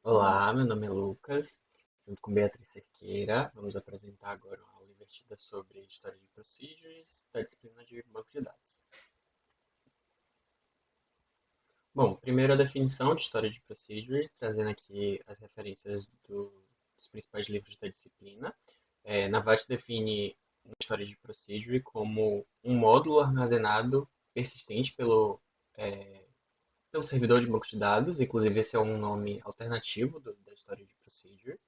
Olá, meu nome é Lucas, junto com Beatriz Cerqueira, vamos apresentar agora uma aula invertida sobre História de Procedures da disciplina de Banco de Dados. Bom, primeiro a definição de História de Procedure, trazendo aqui as referências dos principais livros da disciplina. Navat define uma História de Procedure como um módulo armazenado persistente pelo servidor de banco de dados, inclusive esse é um nome alternativo da História de Procedure.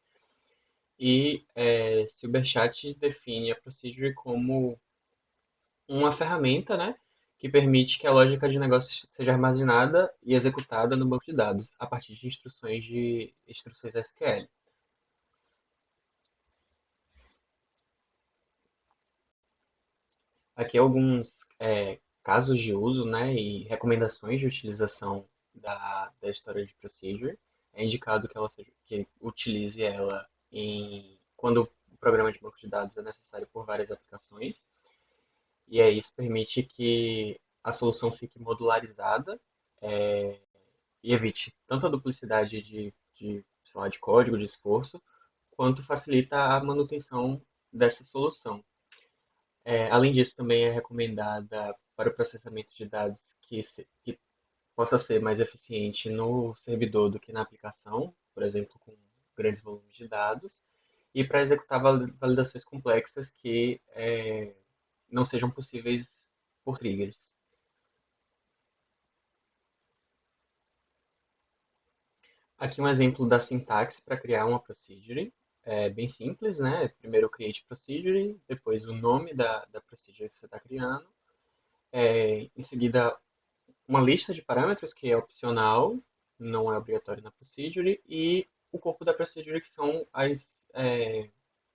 E Silberchat define a Procedure como uma ferramenta, né, que permite que a lógica de negócios seja armazenada e executada no banco de dados a partir de instruções SQL. Aqui alguns casos de uso, né, e recomendações de utilização da história de Procedure. É indicado que utilize ela quando o programa de banco de dados é necessário por várias aplicações. E aí isso permite que a solução fique modularizada é, e evite tanto a duplicidade sei lá, de código, de esforço, quanto facilita a manutenção dessa solução. Além disso, também é recomendada para o processamento de dados que possa ser mais eficiente no servidor do que na aplicação, por exemplo, com grandes volumes de dados, e para executar validações complexas que não sejam possíveis por triggers. Aqui um exemplo da sintaxe para criar uma procedure. É bem simples, né? Primeiro o create procedure, depois o nome da procedure que você está criando. Em seguida, uma lista de parâmetros que é opcional, não é obrigatório na procedure, e o corpo da procedure que são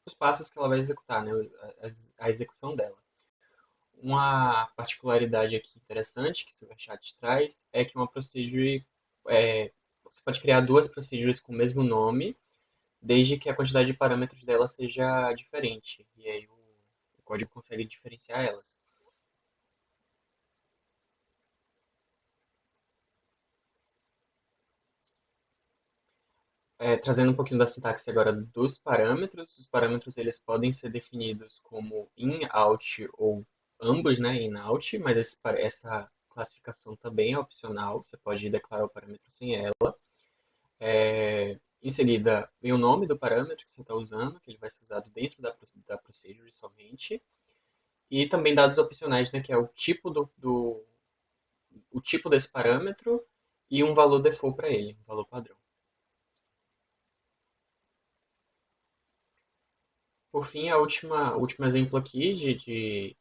os passos que ela vai executar, né? A execução dela. Uma particularidade aqui interessante que o Silverchat traz é que uma procedure, você pode criar duas procedures com o mesmo nome, desde que a quantidade de parâmetros dela seja diferente. E aí o código consegue diferenciar elas. Trazendo um pouquinho da sintaxe agora dos parâmetros, os parâmetros eles podem ser definidos como in, out ou ambos, né, in, out, mas essa classificação também é opcional, você pode declarar o parâmetro sem ela. Em seguida, vem o nome do parâmetro que você está usando, que ele vai ser usado dentro da procedure somente. E também dados opcionais, né, que é o tipo desse parâmetro e um valor default para ele, um valor padrão. Por fim, o último exemplo aqui de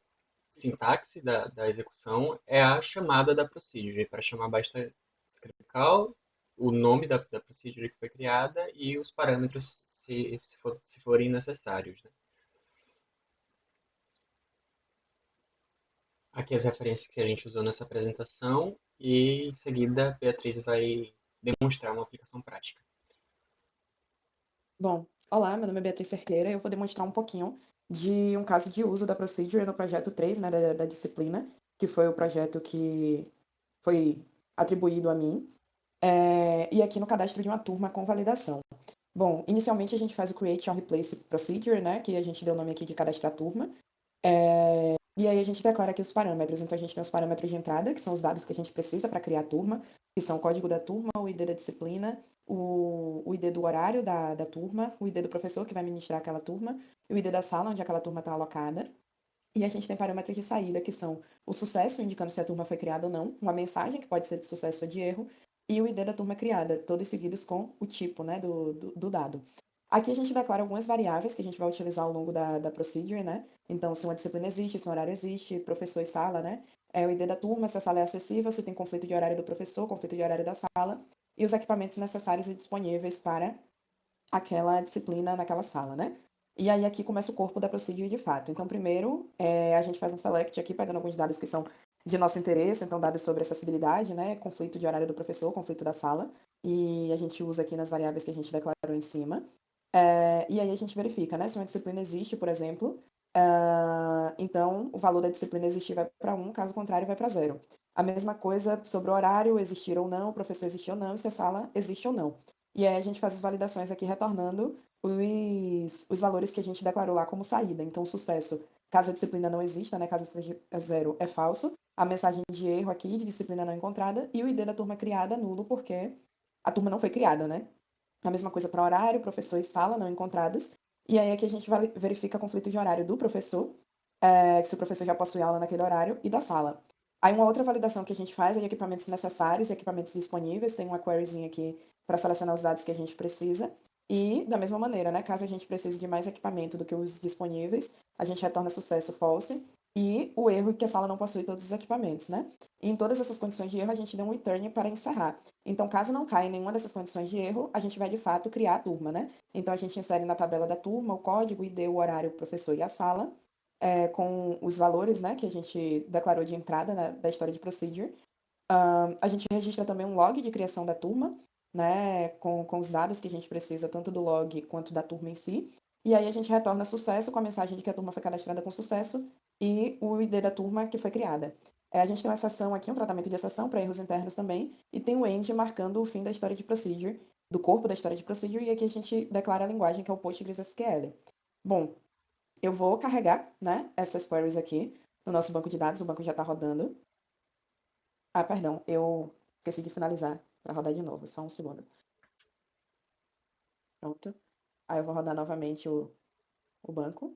sintaxe da execução é a chamada da procedure. Para chamar basta escrever call, o nome da procedure que foi criada e os parâmetros se forem necessários, né? Aqui as referências que a gente usou nessa apresentação e em seguida a Beatriz vai demonstrar uma aplicação prática. Bom, olá, meu nome é Beatriz Cerqueira e eu vou demonstrar um pouquinho de um caso de uso da Procedure no projeto 3, né, da disciplina, que foi o projeto que foi atribuído a mim, e aqui no cadastro de uma turma com validação. Bom, inicialmente a gente faz o Create or Replace Procedure, né, que a gente deu o nome aqui de cadastrar turma, e aí a gente declara aqui os parâmetros. Então a gente tem os parâmetros de entrada, que são os dados que a gente precisa para criar a turma, que são o código da turma, o ID da disciplina, o ID do horário da turma, o ID do professor que vai ministrar aquela turma, e o ID da sala onde aquela turma está alocada. E a gente tem parâmetros de saída, que são o sucesso, indicando se a turma foi criada ou não, uma mensagem, que pode ser de sucesso ou de erro, e o ID da turma criada, todos seguidos com o tipo, né, do dado. Aqui a gente declara algumas variáveis que a gente vai utilizar ao longo da procedure, né? Então, se uma disciplina existe, se um horário existe, professor e sala, né? É o ID da turma, se a sala é acessível, se tem conflito de horário do professor, conflito de horário da sala, e os equipamentos necessários e disponíveis para aquela disciplina naquela sala, né? E aí aqui começa o corpo da procedure de fato. Então, primeiro, a gente faz um select aqui, pegando alguns dados que são de nosso interesse, então dados sobre acessibilidade, né? Conflito de horário do professor, conflito da sala, e a gente usa aqui nas variáveis que a gente declarou em cima. E aí a gente verifica, né? Se uma disciplina existe, por exemplo, então o valor da disciplina existir vai para 1, caso contrário, vai para 0. A mesma coisa sobre o horário, existir ou não, o professor existir ou não, e se a sala existe ou não. E aí a gente faz as validações aqui retornando os valores que a gente declarou lá como saída. Então, o sucesso, caso a disciplina não exista, né, caso seja zero, é falso. A mensagem de erro aqui, de disciplina não encontrada, e o ID da turma criada, nulo, porque a turma não foi criada, né? A mesma coisa para horário, professor e sala não encontrados. E aí aqui a gente verifica conflito de horário do professor, se o professor já possui aula naquele horário, e da sala. Aí uma outra validação que a gente faz é de equipamentos necessários e equipamentos disponíveis. Tem uma queryzinha aqui para selecionar os dados que a gente precisa. E, da mesma maneira, né, caso a gente precise de mais equipamento do que os disponíveis, a gente retorna sucesso false e o erro que a sala não possui todos os equipamentos, né? E em todas essas condições de erro, a gente dá um return para encerrar. Então, caso não caia em nenhuma dessas condições de erro, a gente vai, de fato, criar a turma, né? Então, a gente insere na tabela da turma o código, o ID, o horário, o professor e a sala, com os valores, né, que a gente declarou de entrada, né, da história de procedure. A gente registra também um log de criação da turma, né, com os dados que a gente precisa, tanto do log quanto da turma em si. E aí a gente retorna sucesso com a mensagem de que a turma foi cadastrada com sucesso e o ID da turma que foi criada. A gente tem uma exceção aqui, um tratamento de exceção para erros internos também, e tem o end marcando o fim da história de procedure, do corpo da história de procedure, e aqui a gente declara a linguagem que é o PostgreSQL. Bom, eu vou carregar, né, essas queries aqui no nosso banco de dados, o banco já está rodando. Ah, perdão, eu esqueci de finalizar para rodar de novo, só um segundo. Pronto. Aí eu vou rodar novamente o banco.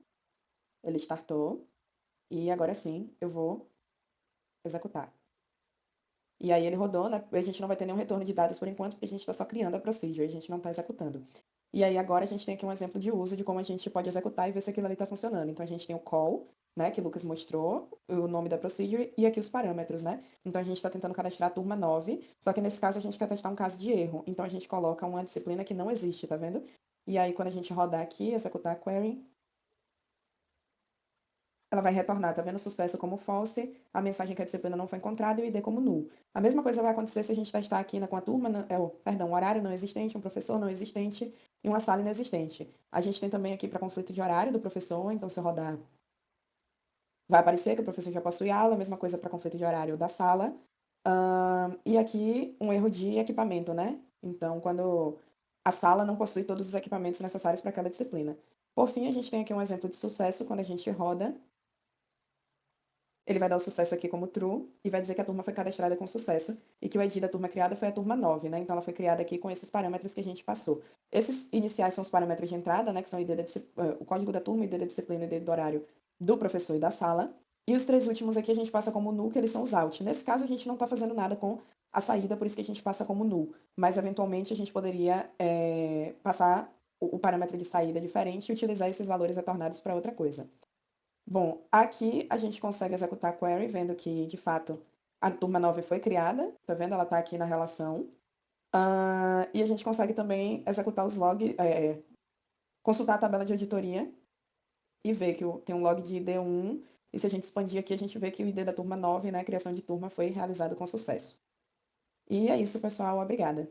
Ele startou. E agora sim eu vou executar. E aí ele rodou, né? A gente não vai ter nenhum retorno de dados por enquanto, porque a gente está só criando a procedure, a gente não está executando. E aí agora a gente tem aqui um exemplo de uso de como a gente pode executar e ver se aquilo ali está funcionando. Então a gente tem o call, né, que o Lucas mostrou, o nome da procedure e aqui os parâmetros, né? Então a gente está tentando cadastrar a turma 9, só que nesse caso a gente quer testar um caso de erro. Então a gente coloca uma disciplina que não existe, tá vendo? E aí quando a gente rodar aqui, executar a query, ela vai retornar, tá vendo? Sucesso como false, a mensagem que a disciplina não foi encontrada e o ID como null. A mesma coisa vai acontecer se a gente testar aqui com a turma, perdão, um horário não existente, um professor não existente e uma sala inexistente. A gente tem também aqui para conflito de horário do professor, então se eu rodar, vai aparecer que o professor já possui aula, a mesma coisa para conflito de horário da sala. E aqui um erro de equipamento, né? Então, quando a sala não possui todos os equipamentos necessários para aquela disciplina. Por fim, a gente tem aqui um exemplo de sucesso quando a gente roda. Ele vai dar o sucesso aqui como true e vai dizer que a turma foi cadastrada com sucesso e que o ID da turma criada foi a turma 9, né? Então ela foi criada aqui com esses parâmetros que a gente passou. Esses iniciais são os parâmetros de entrada, né? Que são o código da turma, ID da disciplina e ID do horário do professor e da sala. E os três últimos aqui a gente passa como null, que eles são os out. Nesse caso a gente não está fazendo nada com a saída, por isso que a gente passa como null. Mas eventualmente a gente poderia passar o parâmetro de saída diferente e utilizar esses valores retornados para outra coisa. Bom, aqui a gente consegue executar a query, vendo que, de fato, a turma 9 foi criada, tá vendo? Ela está aqui na relação. E a gente consegue também executar os logs, consultar a tabela de auditoria e ver que tem um log de ID1, e se a gente expandir aqui, a gente vê que o ID da turma 9, né, a criação de turma, foi realizado com sucesso. E é isso, pessoal. Obrigada.